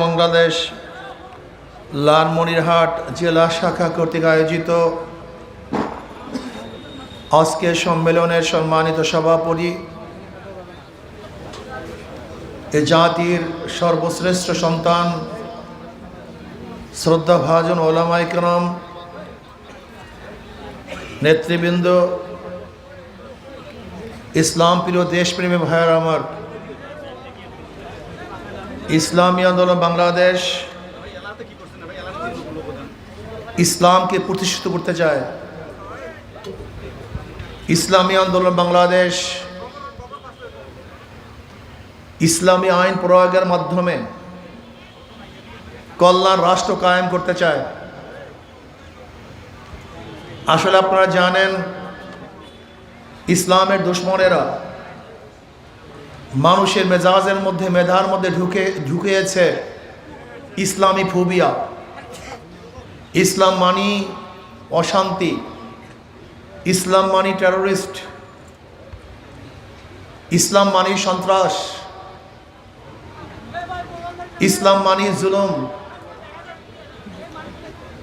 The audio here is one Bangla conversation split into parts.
বাংলাদেশ লালমনিরহাট জেলা শাখা কর্তৃক আয়োজিত আজকের সম্মেলনের সম্মানিত সভাপতি, এ জাতির সর্বশ্রেষ্ঠ সন্তান, শ্রদ্ধাভাজন ওলামায়ে কেরাম, নেতৃবৃন্দ, ইসলাম প্রিয় দেশপ্রেমী ভাইয়েরা আমার, ইসলামী আন্দোলন বাংলাদেশ ইসলামকে প্রতিষ্ঠিত করতে চায়। ইসলামী আন্দোলন বাংলাদেশ ইসলামী আইন প্রয়োগের মাধ্যমে কল্যাণ রাষ্ট্র কায়েম করতে চায়। আসলে আপনারা জানেন, ইসলামের দুশ্মনেরা মানুষের মেজাজের মধ্যে, মেধার মধ্যে ঢুকিয়েছে ইসলামী ফোবিয়া। ইসলাম মানি অশান্তি, ইসলাম মানি টেরোরিস্ট, ইসলাম মানি সন্ত্রাস, ইসলাম মানি জুলুম,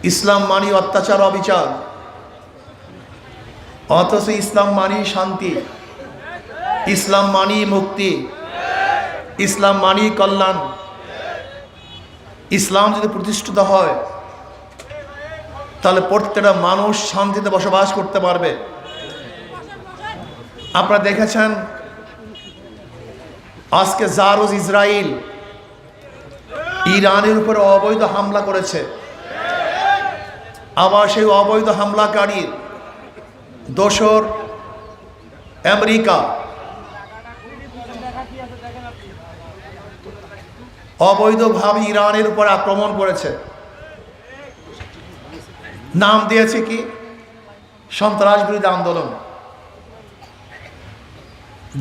ইসলাম মানি অত্যাচার অবিচার। অথচ ইসলাম মানি শান্তি, ইসলাম মানি মুক্তি, ইসলাম মানি কল্যাণ। ইসলাম যদি প্রতিষ্ঠিত হয় তাহলে প্রত্যেকটা মানুষ শান্তিতে বসবাস করতে পারবে। আপনারা দেখেছেন, আজকে জারজ ইসরায়েল ইরানের উপরে অবৈধ হামলা করেছে। আবার সেই অবৈধ হামলাকারীর দোসর আমেরিকা। অবৈধভাবে ইরানের উপর আক্রমণ করেছে। নাম দিয়েছে কি? সন্ত্রাস বিরোধী আন্দোলন।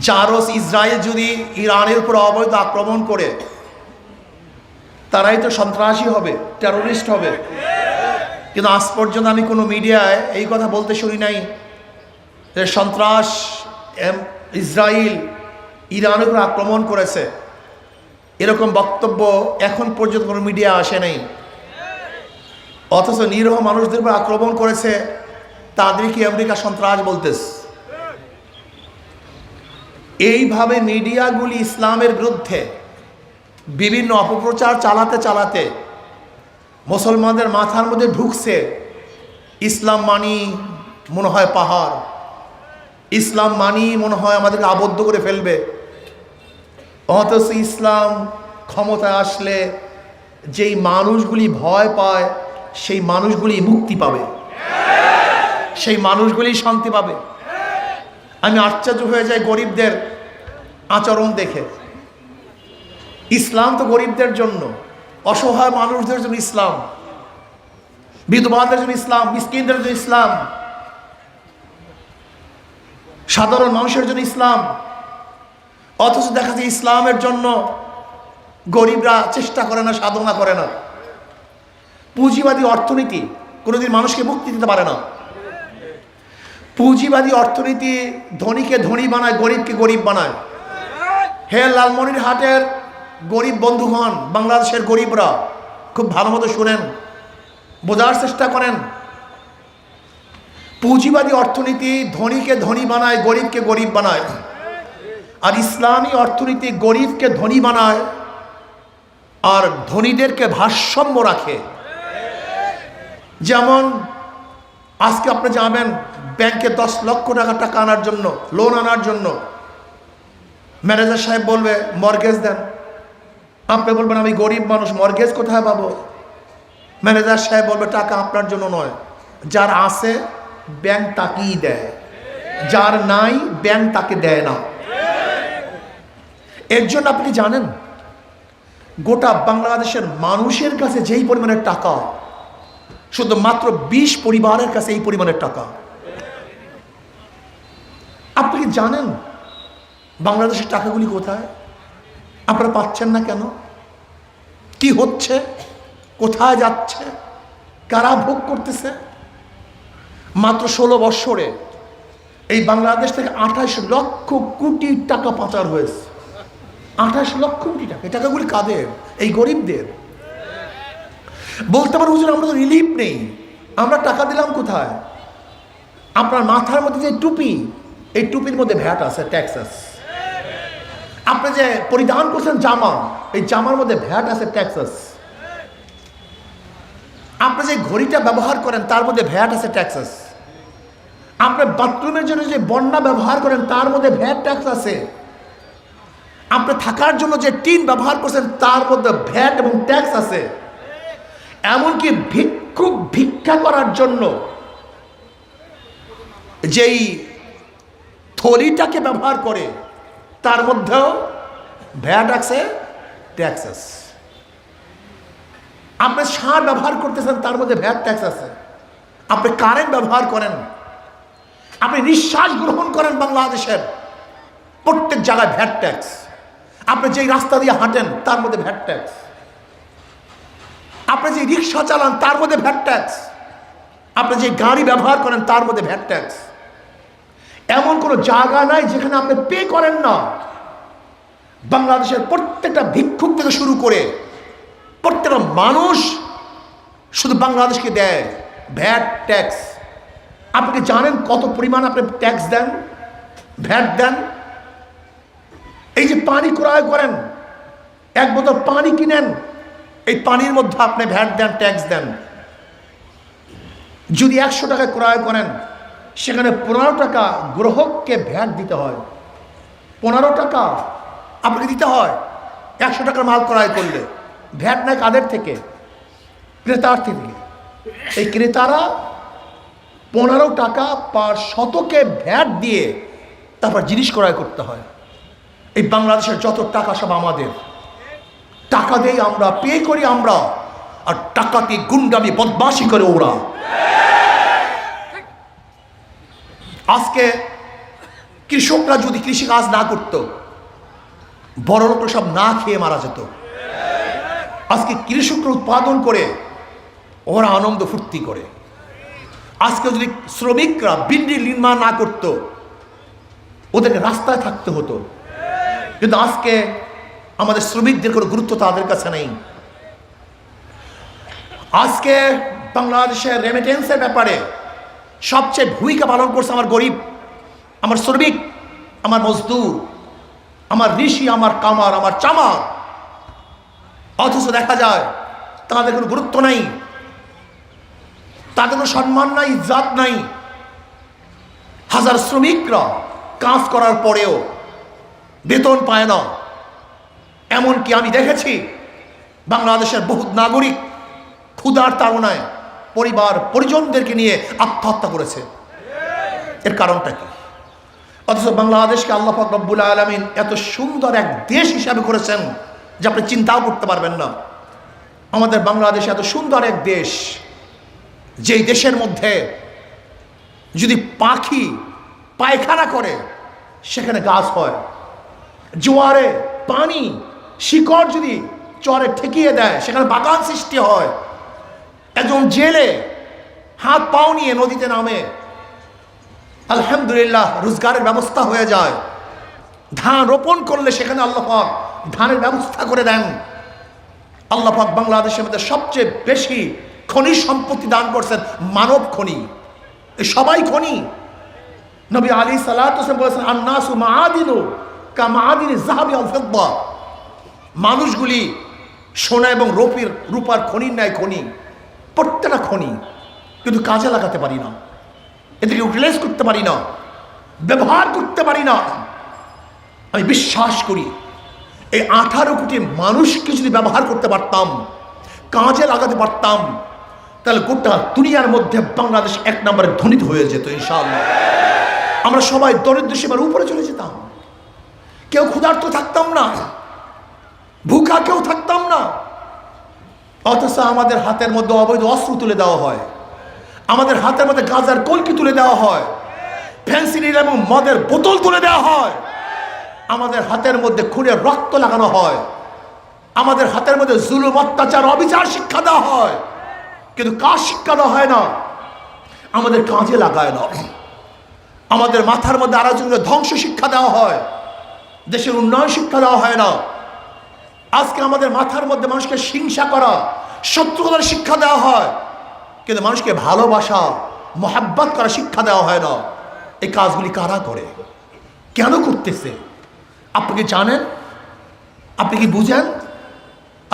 জারজ ইসরায়েল যদি ইরানের উপর অবৈধ আক্রমণ করে, তারাই তো সন্ত্রাসী হবে, টেরোরিস্ট হবে। কিন্তু আজ পর্যন্ত আমি কোনো মিডিয়ায় এই কথা বলতে শুনি নাই যে সন্ত্রাস ইসরায়েল ইরানের উপর আক্রমণ করেছে। এরকম বক্তব্য এখন পর্যন্ত কোনো মিডিয়া আসে নাই। অথচ নিরীহ মানুষদের উপর আক্রমণ করেছে, তাদেরকে আমেরিকা সন্ত্রাস বলতেছে। এইভাবে মিডিয়াগুলি ইসলামের বিরুদ্ধে বিভিন্ন অপপ্রচার চালাতে চালাতে মুসলমানদের মাথার মধ্যে ঢুকছে ইসলাম মানি মনে হয় পাহাড়, ইসলাম মানি মনে হয় আমাদেরকে আবদ্ধ করে ফেলবে। অথচ ইসলাম ক্ষমতায় আসলে যেই মানুষগুলি ভয় পায়, সেই মানুষগুলি মুক্তি পাবে, সেই মানুষগুলি শান্তি পাবে। আমি আশ্চর্য হয়ে যাই গরিবদের আচরণ দেখে। ইসলাম তো গরিবদের জন্য, অসহায় মানুষদের জন্য ইসলাম, বিধবাদের জন্য ইসলাম, মিসকিনদের জন্য ইসলাম, সাধারণ মানুষের জন্য ইসলাম। অথচ দেখা যায় ইসলামের জন্য গরিবরা চেষ্টা করে না, সাধনা করে না। পুঁজিবাদী অর্থনীতি কোনোদিন মানুষকে মুক্তি দিতে পারে না। পুঁজিবাদী অর্থনীতি ধনীকে ধনী বানায়, গরিবকে গরিব বানায়। হে লালমনিরহাটের গরিব বন্ধুগণ, বাংলাদেশের গরিবরা খুব ভালো মতো শুনেন, বোঝার চেষ্টা করেন। পুঁজিবাদী অর্থনীতি ধনীকে ধনী বানায়, গরিবকে গরিব বানায়। আর ইসলামী অর্থনীতি গরিবকে ধনী বানায় আর ধনীদেরকে ভারসাম্য রাখে। যেমন আজকে আপনি যাবেন ব্যাংকে 10 লক্ষ টাকা আনার জন্য, লোন আনার জন্য, ম্যানেজার সাহেব বলবে মর্গেজ দেন। আপনি বলবেন আমি গরিব মানুষ, মর্গেজ কোথায় পাবো? ম্যানেজার সাহেব বলবে টাকা আপনার জন্য নয়, যার আছে ব্যাংক তাকেই দেয়, যার নাই ব্যাংক তাকে দেয় না। এর জন্য আপনি জানেন, গোটা বাংলাদেশের মানুষের কাছে যেই পরিমাণের টাকা, শুধু মাত্র 20 পরিবারের কাছে এই পরিমাণের টাকা। আপনি কি জানেন বাংলাদেশের টাকাগুলি কোথায়? আপনারা পাচ্ছেন না কেন? কি হচ্ছে? কোথায় যাচ্ছে? কারা ভোগ করতেছে? মাত্র 16 বৎসরে এই বাংলাদেশ থেকে 28 লক্ষ কোটি টাকা পাচার হয়েছে। 28 লক্ষ কোটি টাকা। এই টাকাগুলি কাদের? এই গরিবদের। বলতে পারো হুজুর আমরা তো রিলিফ নেই, আমরা টাকা দিলাম কোথায়? আপনার মাথার মধ্যে যে টুপি, এই টুপির মধ্যে ভ্যাট আছে, ট্যাক্স আছে। আপনি যে পরিধান করছেন জামা, এই জামার মধ্যে ভ্যাট আছে, ট্যাক্স আছে। আপনি যে ঘড়িটা ব্যবহার করেন তার মধ্যে ভ্যাট আছে, ট্যাক্স আছে। আপনি বাথরুমের জন্য যে বন্যা ব্যবহার করেন তার মধ্যে ভ্যাট, ট্যাক্স আছে। আপনি থাকার জন্য যে টিন ব্যবহার করছেন তার মধ্যে ভ্যাট এবং ট্যাক্স আছে। এমনকি ভিক্ষুক ভিক্ষা করার জন্য যেই থলিটাকে ব্যবহার করে তার মধ্যেও ভ্যাট আছে, ট্যাক্স আছে। আপনি সার ব্যবহার করতেছেন তার মধ্যে ভ্যাট, ট্যাক্স আছে। আপনি কারেন্ট ব্যবহার করেন, আপনি নিঃশ্বাস গ্রহণ করেন, বাংলাদেশের প্রত্যেক জায়গায় ভ্যাট, ট্যাক্স। আপনি যেই রাস্তা দিয়ে হাঁটেন তার মধ্যে ভ্যাট, ট্যাক্স। আপনি যে রিক্সা চালান তার মধ্যে ভ্যাট, ট্যাক্স। আপনি যে গাড়ি ব্যবহার করেন তার মধ্যে ভ্যাট, ট্যাক্স। এমন কোনো জায়গা নাই যেখানে আপনি পে করেন না। বাংলাদেশের প্রত্যেকটা ভিক্ষুক থেকে শুরু করে প্রত্যেকটা মানুষ শুধু বাংলাদেশকে দেয় ভ্যাট, ট্যাক্স। আপনি কি জানেন কত পরিমাণ আপনি ট্যাক্স দেন, ভ্যাট দেন? এই যে পানি ক্রয় করেন, এক বোতল পানি কিনেন, এই পানির মধ্যে আপনি ভ্যাট দেন, ট্যাক্স দেন। যদি 100 টাকা ক্রয় করেন, সেখানে 15 টাকা গ্রাহককে ভ্যাট দিতে হয়। 15 টাকা আপনাকে দিতে হয় 100 টাকার মাল ক্রয় করলে। ভ্যাট নেয় কাদের থেকে? ক্রেতার থেকে। এই ক্রেতারা 15 টাকা পার শতকে ভ্যাট দিয়ে তারপর জিনিস ক্রয় করতে হয়। এই বাংলাদেশের যত টাকা সব আমাদের, টাকা দেই আমরা, পে করি আমরা, আর টাকাতে গুন্ডামি বদমাশি করে ওরা। আজকে কৃষকরা যদি কৃষি কাজ না করত, বড় লোকরা সব না খেয়ে মারা যেত। আজকে কৃষকরা উৎপাদন করে ওরা আনন্দ ফুর্তি করে। আজকে যদি শ্রমিকরা বিল্ডিং নির্মাণ না করত, ওদেরকে রাস্তায় থাকতে হতো। কিন্তু আজকে আমাদের শ্রমিকদের কোনো গুরুত্ব তাদের কাছে নেই। আজকে বাংলাদেশের রেমিটেন্সের ব্যাপারে সবচেয়ে ভূমিকা পালন করছে আমার গরিব, আমার শ্রমিক, আমার মজদুর, আমার ঋষি, আমার কামার, আমার চামার। অথচ দেখা যায় তাদের কোনো গুরুত্ব নাই, তাদের কোনো সম্মান নাই, ইজ্জত নাই। হাজার শ্রমিকরা কাজ করার পরেও বেতন পায় না। এমনকি আমি দেখেছি বাংলাদেশের বহু নাগরিক ক্ষুধার তাড়নায় পরিবার পরিজনদেরকে নিয়ে আত্মহত্যা করেছে। এর কারণটা কি? অথচ বাংলাদেশকে আল্লাহ পাক রব্বুল আলামিন এত সুন্দর এক দেশ হিসাবে করেছেন যে আপনি চিন্তাও করতে পারবেন না। আমাদের বাংলাদেশ এত সুন্দর এক দেশ, যেই দেশের মধ্যে যদি পাখি পায়খানা করে সেখানে গাছ হয়, জোয়ারে পানি শিকড় যদি চরে ঠেকিয়ে দেয় সেখানে বাগান সৃষ্টি হয়। একজন জেলে হাত পাও নিয়ে নদীতে নামে, আলহামদুলিল্লাহ রোজগারের ব্যবস্থা হয়ে যায়। ধান রোপণ করলে সেখানে আল্লাহ পাক ধানের ব্যবস্থা করে দেন। আল্লাহ পাক বাংলাদেশের মধ্যে সবচেয়ে বেশি খনিজ সম্পত্তি দান করছেন, মানব খনি। সবাই খনি। নবী আলী সাল্লাল্লাহু আলাইহি ওয়াসাল্লাম বলেছেন, আন-নাসু মাআদিনু কামাআদিনি যাহাবি ওয়াল ফিদ্দা। মানুষগুলি সোনা এবং রূপার খনির ন্যায় খনি, প্রত্যেকটা খনি, কিন্তু কাজে লাগাতে পারি না, এদেরকে ইউটিলাইজ করতে পারি না, ব্যবহার করতে পারি না। আমি বিশ্বাস করি এই 18 কোটি মানুষকে যদি ব্যবহার করতে পারতাম, কাজে লাগাতে পারতাম, তাহলে গোটা দুনিয়ার মধ্যে বাংলাদেশ 1 নম্বরে ধনী হয়ে যেত ইনশাআল্লাহ। আমরা সবাই দরিদ্র সীমার উপরে চলে যেতাম, কেউ ক্ষুধার্ত থাকতাম না, ভুখা কেউ থাকতাম না। অথচ আমাদের হাতের মধ্যে অবৈধ অস্ত্র তুলে দেওয়া হয়, আমাদের হাতের মধ্যে গাঁজার কলকি তুলে দেওয়া হয়, ফেন্সিডিল এবং মদের বোতল তুলে দেওয়া হয়, আমাদের হাতের মধ্যে খুনের রক্ত লাগানো হয়, আমাদের হাতের মধ্যে জুলুম, অত্যাচার, অবিচার শিক্ষা দেওয়া হয়। কিন্তু কাজ শিক্ষা দেওয়া হয় না, আমাদের কাজে লাগায় না। আমাদের মাথার মধ্যে আরেকজনকে ধ্বংস শিক্ষা দেওয়া হয়, দেশের উন্নয়ন শিক্ষা দেওয়া হয় না। আজকে আমাদের মাথার মধ্যে মানুষকে হিংসা করা, শত্রুতার শিক্ষা দেওয়া হয়, কিন্তু মানুষকে ভালোবাসা মোহাব্বত করা শিক্ষা দেওয়া হয় না। এই কাজগুলি কারা করে, কেন করতেছে? আপনি কি জানেন? আপনি কি বুঝেন?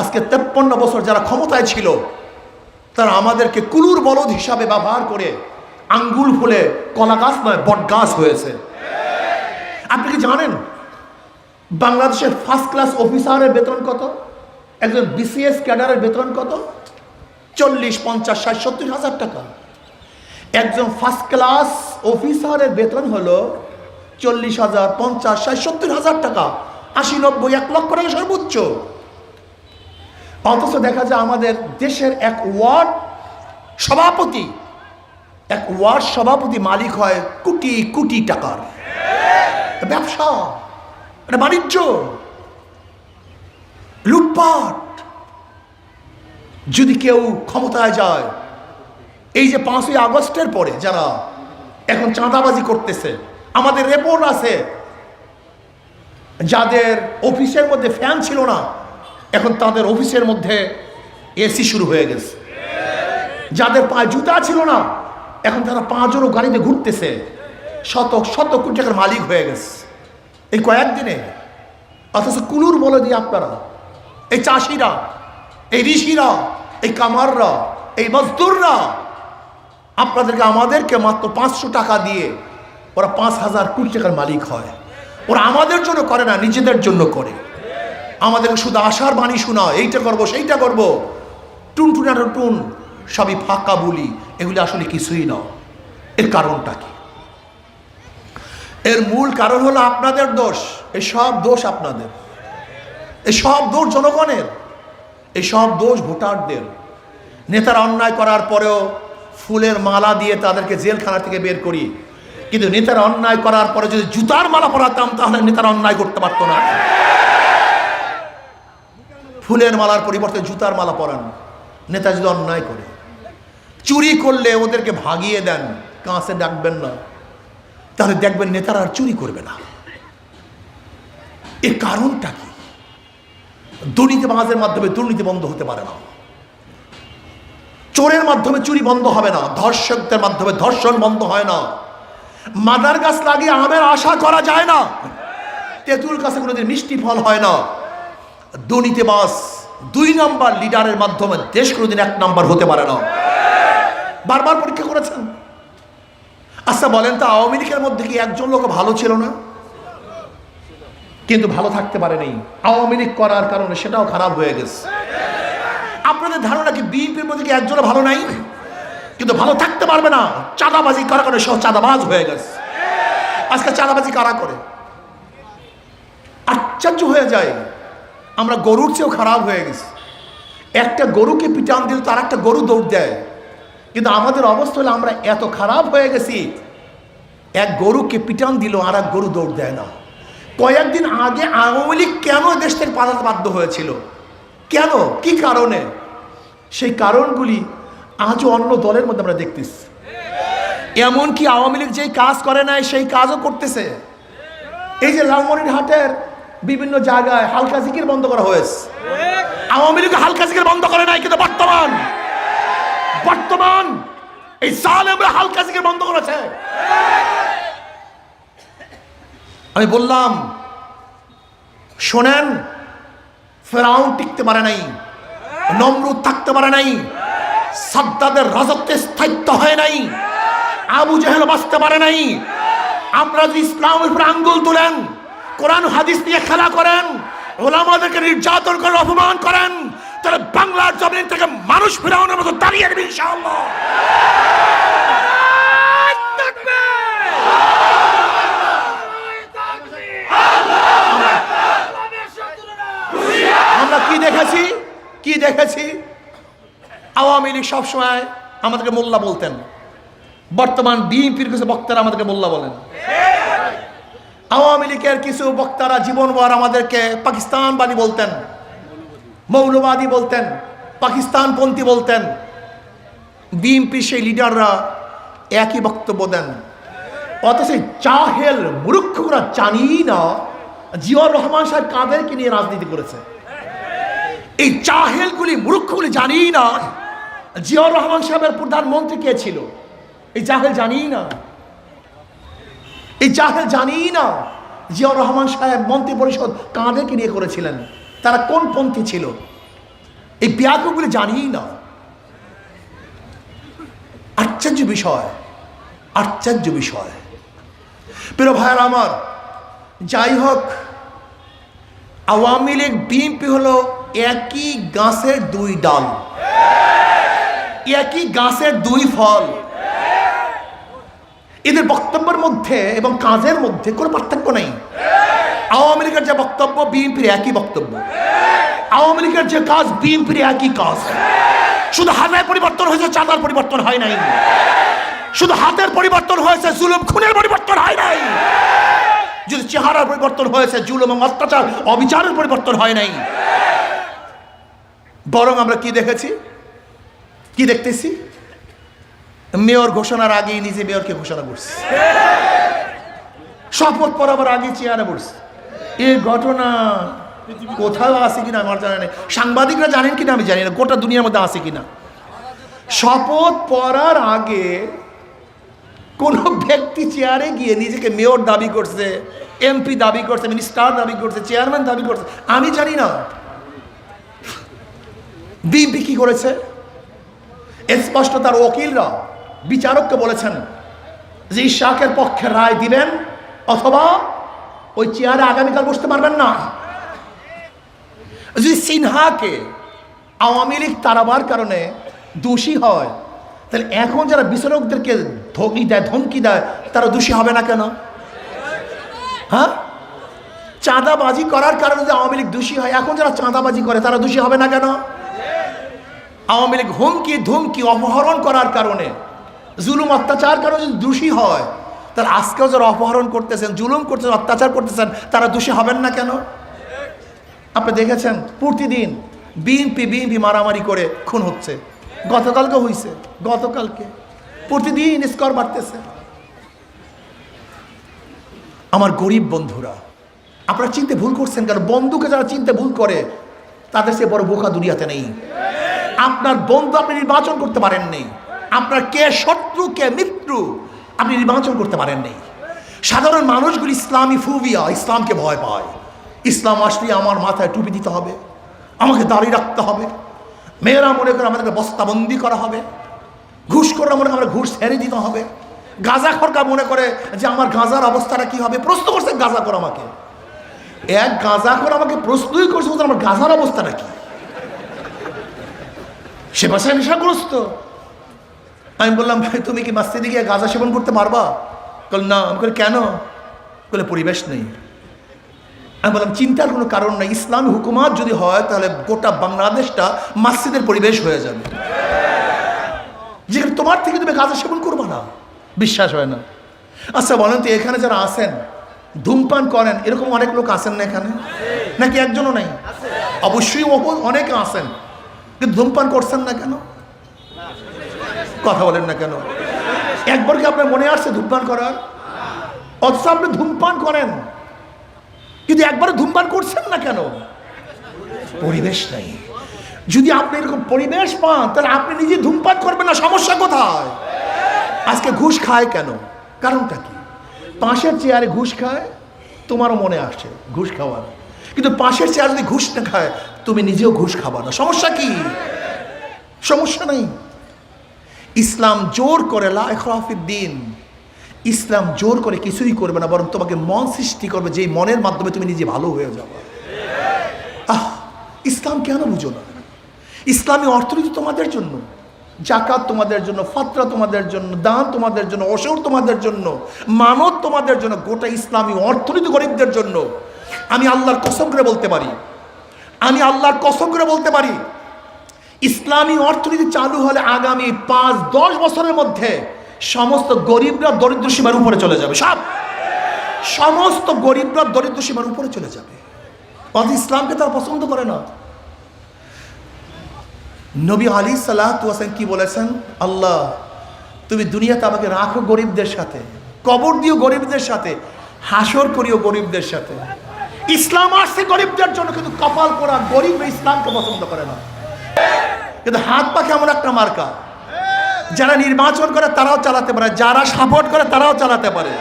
আজকে 53 বছর যারা ক্ষমতায় ছিল তারা আমাদেরকে কুলুর বলদ হিসাবে ব্যবহার করে আঙ্গুল ফুলে কলা গাছ নয় বট গাছ হয়েছে। আপনি কি জানেন বাংলাদেশের ফার্স্ট ক্লাস অফিসারের বেতন কত? একজন বিসিএস ক্যাডারের বেতন কত? 40, 50, 60, 70 হাজার টাকা। একজন ফার্স্ট ক্লাস অফিসারের বেতন হলো 40,000, 50, 60, 70 হাজার টাকা, 80, 90, 1 লক্ষ টাকা সর্বোচ্চ। অথচ দেখা যায় আমাদের দেশের এক ওয়ার্ড সভাপতি মালিক হয় কোটি কোটি টাকার। ব্যবসা, এটা বাণিজ্য, লুটপাট। যদি কেউ ক্ষমতায় যায়, এই যে 5ই আগস্টের পরে যারা এখন চাঁদাবাজি করতেছে, আমাদের রিপোর্ট আছে যাদের অফিসের মধ্যে ফ্যান ছিল না, এখন তাদের অফিসের মধ্যে এসি শুরু হয়ে গেছে। যাদের পায়ে জুতা ছিল না, এখন তারা 5 জনও গাড়িতে ঘুরতেছে, শত শত কোটি টাকার মালিক হয়ে গেছে এই কয়েকদিনে। অথচ কুলুর বলে দিয়ে আপনারা, এই চাষিরা, এই ঋষিরা, এই কামাররা, এই মজদুররা আমাদেরকে মাত্র 500 টাকা দিয়ে ওরা 5,000 কোটি টাকার মালিক হয়। ওরা আমাদের জন্য করে না, নিজেদের জন্য করে। আমাদেরকে শুধু আশার বাণী শোনায়, এইটা করবো সেইটা করবো, টুনটুনার টুন, সবই ফাঁকা বলি, এগুলি আসলে কিছুই না। এর কারণটা কি? এর মূল কারণ হলো আপনাদের দোষ। এই সব দোষ আপনাদের, এই সব দোষ জনগণের, এই সব দোষ ভোটারদের। নেতারা অন্যায় করার পরেও ফুলের মালা দিয়ে তাদেরকে জেলখানা থেকে বের করি, কিন্তু নেতারা অন্যায় করার পরে যদি জুতার মালা পরাতাম তাহলে নেতারা অন্যায় করতে পারতো না। ফুলের মালার পরিবর্তে জুতার মালা পরান। নেতা যদি অন্যায় করে, চুরি করলে ওদেরকে ভাগিয়ে দেন, কাছে ডাকবেন না, তাহলে দেখবেন নেতারা আর চুরি করবে না। এর কারণটা কি? দুর্নীতিবাজের মাধ্যমে দুর্নীতি বন্ধ হতে পারে না, চোরের মাধ্যমে চুরি বন্ধ হবে না, ধর্ষকদের মাধ্যমে ধর্ষণ বন্ধ হয় না, মাদার গাছ লাগিয়ে আমের আশা করা যায় না, তেঁতুল গাছে কোনোদিন মিষ্টি ফল হয় না। দুর্নীতিবাজ 2 নাম্বার লিডারের মাধ্যমে দেশ কোনোদিন 1 নাম্বার হতে পারে না। বারবার পরীক্ষা করেছেন। আচ্ছা বলেন তো, আওয়ামী লীগের মধ্যে কি একজন লোক ভালো ছিল না? কিন্তু ভালো থাকতে পারে নাই, আওয়ামী লীগ করার কারণে সেটাও খারাপ হয়ে গেছে। আপনাদের ধারণা কি বিএনপির মধ্যে কি একজনও ভালো নাই? কিন্তু ভালো থাকতে পারবে না, চাঁদাবাজি করার কারণে সব চাঁদাবাজ হয়ে গেছে। আজকে চাঁদাবাজি কারা করে? আশ্চর্য হয়ে যায়, আমরা গরুর চেয়েও খারাপ হয়ে গেছি। একটা গরুকে পিটান দিলে তার একটা গরু দৌড় দেয়, কিন্তু আমাদের অবস্থা হলে আমরা এত খারাপ হয়ে গেছি, এক গরুকে পিটান দিল আর এক গরু দৌড় দেয় না। কয়েকদিন আগে আওয়ামী লীগ কেন দেশ থেকে পালাতে বাধ্য হয়েছিল? কেন, কি কারণে? সেই কারণগুলি আজও অন্য দলের মধ্যে আমরা দেখতেছি। এমনকি আওয়ামী লীগ যেই কাজ করে নাই সেই কাজও করতেছে। এই যে লালমনিরহাটের বিভিন্ন জায়গায় হালকা জিকির বন্ধ করা হয়েছে, আওয়ামী লীগ হালকা জিকির বন্ধ করে নাই, কিন্তু বর্তমান এই জালেমরা হালকা জিকির বন্ধ করেছে। আমি বললাম শোনেন, ফেরাউন টিকতে পারে নাই, নমরুদ থাকতে পারে নাই, সাদ্দাদের রাজত্বে স্থায়িত্ব হয় নাই, আবু জেহেল বাঁচতে পারে নাই। আমরা যদি ইসলামের উপর আঙ্গুল তুলেন, কোরআন হাদিস নিয়ে খেলা করেন, ওলামাদেরকে নির্যাতন করেন, অপমান করেন, তাহলে বাংলার জমিন থেকে মানুষ ফেরাউনের মতো দাঁড়িয়ে দেবে ইনশাআল্লাহ। আমরা কি দেখেছি? আওয়ামী লীগ সবসময় আমাদেরকে মোল্লা বলতেন, বর্তমান বিএনপির কিছু বক্তারা আমাদেরকে মোল্লা বলেন। আওয়ামী লীগের কিছু বক্তারা জীবনভর আমাদেরকে পাকিস্তানবাদী বলতেন, মৌলবাদী বলতেন, পাকিস্তানপন্থী বলতেন। বিএনপির সেই লিডাররা একই বক্তব্য দেন। অথচ জাহেল মূর্খরা জানি না জিয়াউর রহমান সাহেব কাদেরকে নিয়ে রাজনীতি করেছে। এই জাহেলগুলি মূর্খগুলি জানি না জিয়াউর রহমান সাহেবের প্রধানমন্ত্রী কে ছিল। এই জাহেল জানি না, এই জাহেল জানি না জিয়াউর রহমান সাহেব মন্ত্রী পরিষদ কাঁদেরকে নিয়ে করেছিলেন, তারা কোন পন্থী ছিল। এই ব্যাকুগুলি জানি না। আশ্চর্য বিষয়, আশ্চর্য বিষয়। প্রিয় ভাইয়েরা আমার, যাই হোক, আওয়ামী লীগ বিএনপি হলো একই গাছের দুই ডাল, একই গাছের দুই ফল। এদের বক্তব্যের মধ্যে এবং কাজের মধ্যে কোনো পার্থক্য নেই। আওয়ামী লীগের যে বক্তব্য বিএনপির একই বক্তব্য, আওয়ামী লীগের যে কাজ বিএনপির একই কাজ। শুধু হাতের পরিবর্তন হয়েছে, চাঁদার পরিবর্তন হয় নাই। শুধু হাতের পরিবর্তন হয়েছে, জুলুম খুনের পরিবর্তন হয় নাই। যদি চেহারার পরিবর্তন হয়েছে, জুলুম এবং অত্যাচার অবিচারের পরিবর্তন হয় নাই। বরং আমরা কি দেখেছি, কি দেখতেছি, মেয়র ঘোষণার আগেই নিজে মেয়রকে ঘোষণা করছে, শপথ পড়াবার আগে চেয়ারে বসছে। এই ঘটনা কোথাও আছে কিনা আমার জানা নেই, সাংবাদিকরা জানেন কিনা আমি জানি না, গোটা দুনিয়ার মধ্যে আছে কিনা। শপথ পড়ার আগে কোন ব্যক্তি চেয়ারে গিয়ে নিজেকে মেয়র দাবি করছে, এমপি দাবি করছে, মিনিস্টার দাবি করছে, চেয়ারম্যান দাবি করছে, আমি জানি না। বিএনপি কি করেছে, স্পষ্ট তার ওকিলরা বিচারককে বলেছেন যে ইশাকের পক্ষে রায় দিবেন অথবা ওই চেয়ারে আগামীকাল বসতে পারবেন না। যদি সিনহাকে আওয়ামী লীগ তাড়াবার কারণে দোষী হয়, তাহলে এখন যারা বিচারকদেরকে ধমকি দেয় তারা দোষী হবে না কেন? হ্যাঁ, চাঁদাবাজি করার কারণে যে আওয়ামী লীগ দোষী হয়, এখন যারা চাঁদাবাজি করে তারা দোষী হবে না কেন? আওয়ামী লীগ হুমকি ধুমকি অপহরণ করার কারণে, জুলুম অত্যাচার কারণে যদি দোষী হয়, তাহলে আজকেও যারা অপহরণ করতেছেন, জুলুম করতেছেন, অত্যাচার করতেছেন, তারা দোষী হবেন না কেন? আপনি দেখেছেন প্রতিদিন বিএনপি মারামারি করে খুন হচ্ছে। গতকালকে হয়েছে, গতকালকে প্রতিদিন স্কোর বাড়তেছে। আমার গরিব বন্ধুরা, আপনারা চিনতে ভুল করছেন, কারণ বন্ধুকে যারা চিনতে ভুল করে তাদের সে বড় বোকা দুনিয়াতে নেই। আপনার বন্ধু আপনি নির্বাচন করতে পারেন নেই, আপনার কে শত্রু কে মিত্র আপনি নির্বাচন করতে পারেন নেই। সাধারণ মানুষগুলি ইসলামী ফুবিয়া, ইসলামকে ভয় পায়। ইসলাম আসলে আমার মাথায় টুপি দিতে হবে, আমাকে দাঁড়িয়ে রাখতে হবে, মেয়েরা মনে করে আমাদেরকে বস্তাবন্দি করা হবে, ঘুষ করে মনে করে আমরা ঘুষ ছেড়ে দিতে হবে, গাঁজা খরকা মনে করে যে আমার গাঁজার অবস্থাটা কি হবে। প্রশ্ন করছে গাঁজা কর আমাকে, এক গাঁজা করে আমাকে প্রশ্নই করছে আমার গাঁজার অবস্থাটা কি। সে বাসায় নেশাগ্রস্ত। আমি বললাম, ভাই তুমি কি মাস্তিদি গিয়ে গাঁজা সেবন করতে পারবা? বল না। আমি বলি কেন? বলে পরিবেশ নেই। আমি বললাম চিন্তার কোনো কারণ নেই, ইসলামী হুকুমাত যদি হয় তাহলে গোটা বাংলাদেশটা মসজিদের পরিবেশ হয়ে যাবে, যেখানে তোমার থেকে তুমি গাঁজা সেবন করবা না। বিশ্বাস হয় না? আচ্ছা বলেন তো, এখানে যারা আছেন ধূমপান করেন, এরকম অনেক লোক আছেন না এখানে? নাকি একজনও নেই? অবশ্যই অনেকে আছেন, কিন্তু ধূমপান করছেন না কেন? কথা বলেন না কেন? একবার কি আপনার মনে আসছে ধূমপান করার? অথচ আপনি ধূমপান করেন, কিন্তু একবারে ধূমপান করছেন না কেন? পরিবেশ নেই। যদি আপনি এরকম পরিবেশ পান তাহলে আপনি নিজে ধূমপান করবেন না। সমস্যা কোথায়? আজকে ঘুষ খায় কেন? কারণটা কি? পাশের চেয়ারে ঘুষ খায়, তোমারও মনে আসছে ঘুষ খাওয়ার, কিন্তু পাশের চেয়ারে যদি ঘুষ না খায় তুমি নিজেও ঘুষ খাবা না। সমস্যা কি? সমস্যা নেই। ইসলাম জোর করে লা ইকরাহা ফিদ্দিন, ইসলাম জোর করে কিছুই করবে না, বরং তোমাকে মন সৃষ্টি করবে, যেই মনের মাধ্যমে তুমি নিজে ভালো হয়ে যাবে। ইসলাম কেন বুঝো না? ইসলামী অর্থনীতি তোমাদের জন্য, জাকাত তোমাদের জন্য, ফাতরা তোমাদের জন্য, দান তোমাদের জন্য, অসর তোমাদের জন্য, মানত তোমাদের জন্য, গোটা ইসলামী অর্থনীতি গরিবদের জন্য। আমি আল্লাহর কসম করে বলতে পারি, আমি আল্লাহর কসম করে বলতে পারি, ইসলামী অর্থনীতি চালু হলে আগামী 5-10 বছরের মধ্যে সমস্ত গরিবরা দরিদ্র সীমার উপরে চলে যাবে। সমস্ত গরিবরা দরিদ্র সীমার উপরে চলে যাবে। অথচ ইসলামকে তারা পছন্দ করে না। নবী আলাইহিস সালাতু ওয়াস সালাম কি বলেছেন? আল্লাহ তুমি দুনিয়াতে আমাকে রাখো গরিবদের সাথে, কবর দিও গরিবদের সাথে, হাসর করিও গরিবদের সাথে। ইসলাম আসছে গরিবদের জন্য, কিন্তু কপাল পোড়া গরিব ইসলামকে পছন্দ করে না। কিন্তু হাত পা কেমন একটা মার্কা, যারা নির্বাচন করে তারাও চালাতে পারে, যারা সাপোর্ট করে তারাও চালাতে পারে,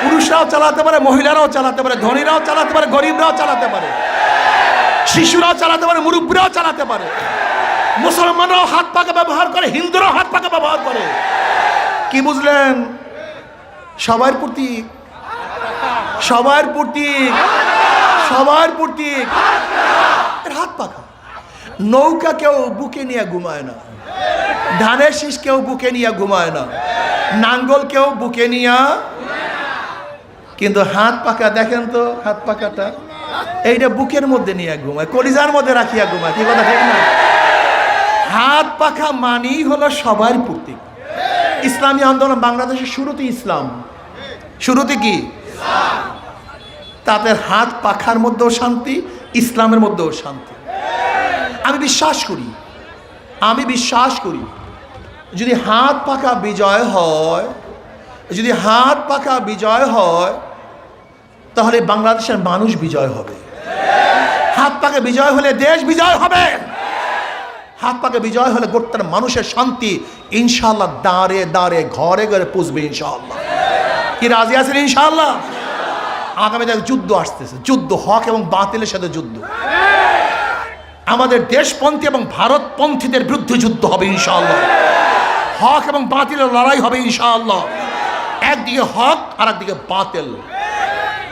পুরুষরাও চালাতে পারে, মহিলারাও চালাতে পারে, ধনীরাও চালাতে পারে, গরিবরাও চালাতে পারে, শিশুরাও চালাতে পারে, মুরব্বীরাও চালাতে পারে। মুসলমানরাও হাত পাকে ব্যবহার করে, হিন্দুরাও হাত পাকে ব্যবহার করে। কি বুঝলেন? সবার প্রতীক, সবার প্রতীক, সবার প্রতীক হাত পাখা। নৌকা কেউ বুকে নিয়ে ঘুমায় না, ধানের শীষ কেউ বুকে নিয়ে ঘুমায় না, নাঙ্গল কেউ বুকে নিয়ে, কিন্তু হাত পাকা দেখেন তো, হাত পাকাটা এইটা বুকের মধ্যে নিয়ে ঘুমায়, কলিজার মধ্যে রাখিয়া ঘুমায়। কি কথা ঠিক না? হাত পাখা মানেই হলো সবার প্রতীক। ইসলামী আন্দোলন বাংলাদেশের শুরুতে ইসলাম, শুরুতে কি তাদের হাত পাখার মধ্যেও শান্তি, ইসলামের মধ্যেও শান্তি। আমি বিশ্বাস করি যদি হাত পাখা বিজয় হয়, যদি হাত পাখা বিজয় হয়, তাহলে বাংলাদেশের মানুষ বিজয় হবে। হাত পাকে বিজয় হলে দেশ বিজয় হবে। হাত পাকে বিজয় হলে গোটার মানুষের শান্তি ইনশাআল্লাহ দাঁড়ে দাঁড়ে ঘরে ঘরে পুষবে ইনশাআল্লাহ। কি রাজি আছেন ইনশাআল্লাহ? আগামীতে যুদ্ধ আসতেছে, যুদ্ধ হক এবং বাতিলের সাথে যুদ্ধ। আমাদের দেশপন্থী এবং ভারতপন্থীদের বিরুদ্ধে যুদ্ধ হবে ইনশাআল্লাহ। হক এবং বাতিলের লড়াই হবে ইনশাআল্লাহ। একদিকে হক আর একদিকে বাতিল,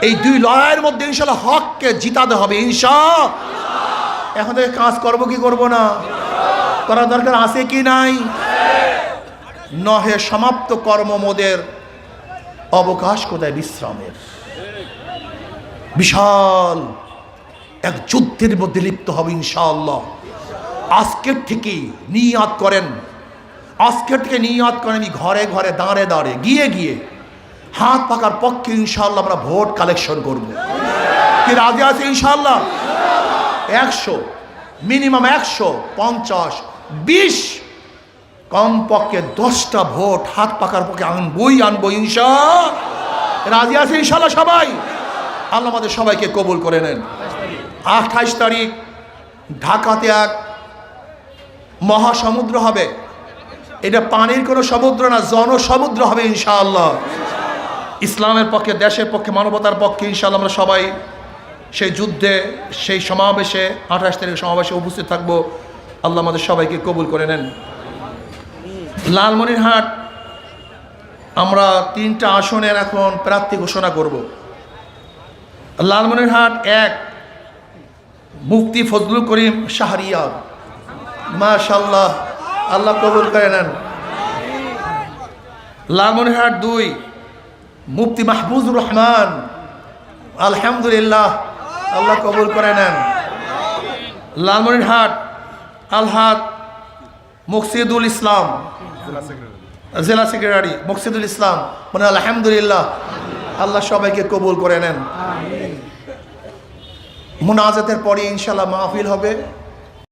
এই দুই লড়াইয়ের মধ্যে ইনশাআল্লাহ হককে জিতাতে হবে ইনশাআল্লাহ। এখন থেকে কাজ করবো কি করবো না, করার দরকার আছে কি নাই? নহে সমাপ্ত কর্ম মোদের, অবকাশ কোথায় বিশ্রামের। বিশাল এক যুদ্ধের মধ্যে লিপ্ত হবে ইনশাআল্লাহ। আজকের থেকে নিয়াত করেন, আজকের থেকে নিয়াত করেন, ঘরে ঘরে দাঁড়ে দাঁড়ে গিয়ে গিয়ে হাত পাকার পক্ষে ইনশাআল্লাহ আমরা ভোট কালেকশন করব। কি রাজি আছে ইনশাআল্লাহ? 100 মিনিমাম 150 20 কমপক্ষে 10টা ভোট হাত পাকার পক্ষে আনবই ইনশাআল্লাহ। রাজি আছে ইনশাআল্লাহ সবাই? আল্লাহ আমাদের সবাইকে কবুল করে নেন। 28 তারিখ ঢাকাতে এক মহাসমুদ্র হবে। এটা পানির কোনো সমুদ্র না, জনসমুদ্র হবে ইনশাআল্লাহ। ইসলামের পক্ষে, দেশের পক্ষে, মানবতার পক্ষে ইনশাআল্লাহ আমরা সবাই সেই যুদ্ধে, সেই সমাবেশে 28 তারিখ সমাবেশে উপস্থিত থাকবো। আল্লাহ আমাদের সবাইকে কবুল করে নেন। লালমনিরহাট আমরা 3টা আসনের এখন প্রার্থী ঘোষণা করব। লালমনিরহাট 1 মুফতি ফজলুল করিম শাহরিয়ার, মাশাআল্লাহ, আল্লাহ কবুল করে নেন। লালমনিরহাট 2 মুফতি মাহফুজুর রহমান, আলহামদুলিল্লাহ, আল্লাহ কবুল করে নেন। লালমনিরহাট আলহাদ মুকসিদুল ইসলাম, জেলা সেক্রেটারি মুকসিদুল ইসলাম, মানে আলহামদুলিল্লাহ, আল্লাহ সবাইকে কবুল করে নেন। মুনাজাতের পরে ইনশাআল্লাহ মাহফিল হবে।